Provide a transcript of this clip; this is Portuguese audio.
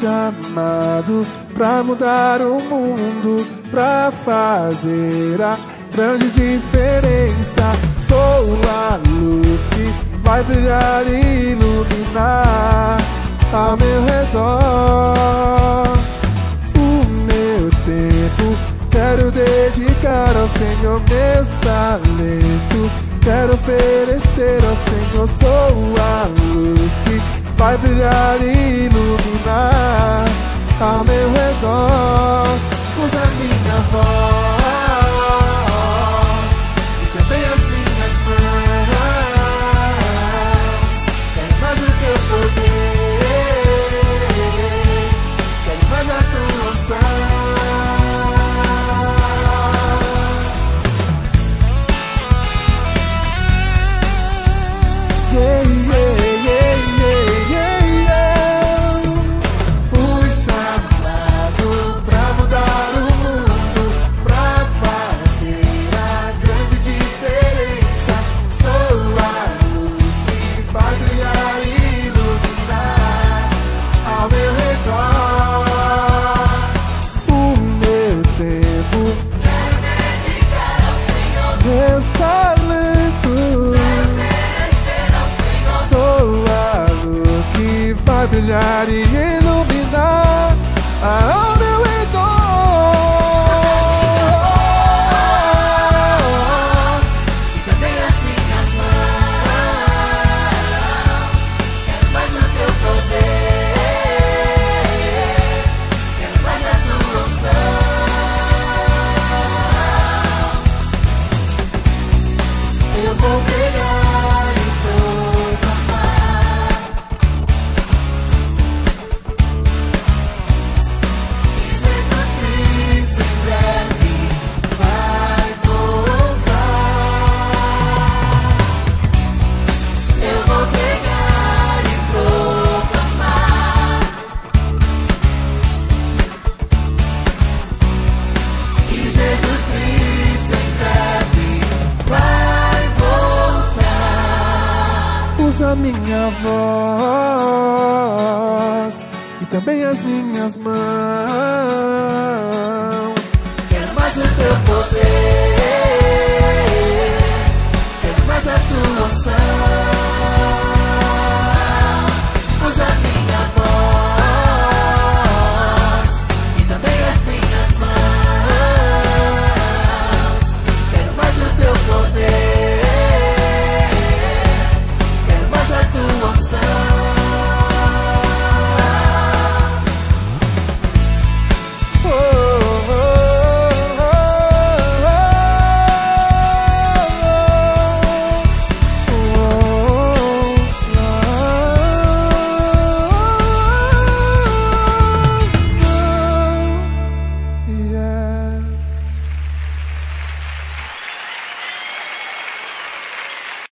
chamado pra mudar o mundo, pra fazer a grande diferença. Sou a luz que vai brilhar e iluminar ao meu redor. O meu tempo quero dedicar ao Senhor, meus talentos quero oferecer ao Senhor. Sou a luz que vai brilhar e iluminar ao meu redor. Usa minha voz e também as minhas mãos. Quero mais do teu poder, quero mais a tua unção. Yeah, yeah, yeah, yeah, yeah. Fui chamado pra mudar o mundo, pra fazer a grande diferença. Sou a luz que vai brilhar e iluminar ao meu redor. O meu tempo quero dedicar ao Senhor, meus talentos vai brilhar e iluminar ao meu redor. E também as minhas mãos. Quero mais do teu poder, quero mais da tua unção. Eu vou pegar e proclamar que Jesus Cristo em breve vai voltar. Eu vou pegar e proclamar que Jesus Cristo em breve vai voltar. Usa minha voz e também as minhas mãos. Quero mais do teu poder.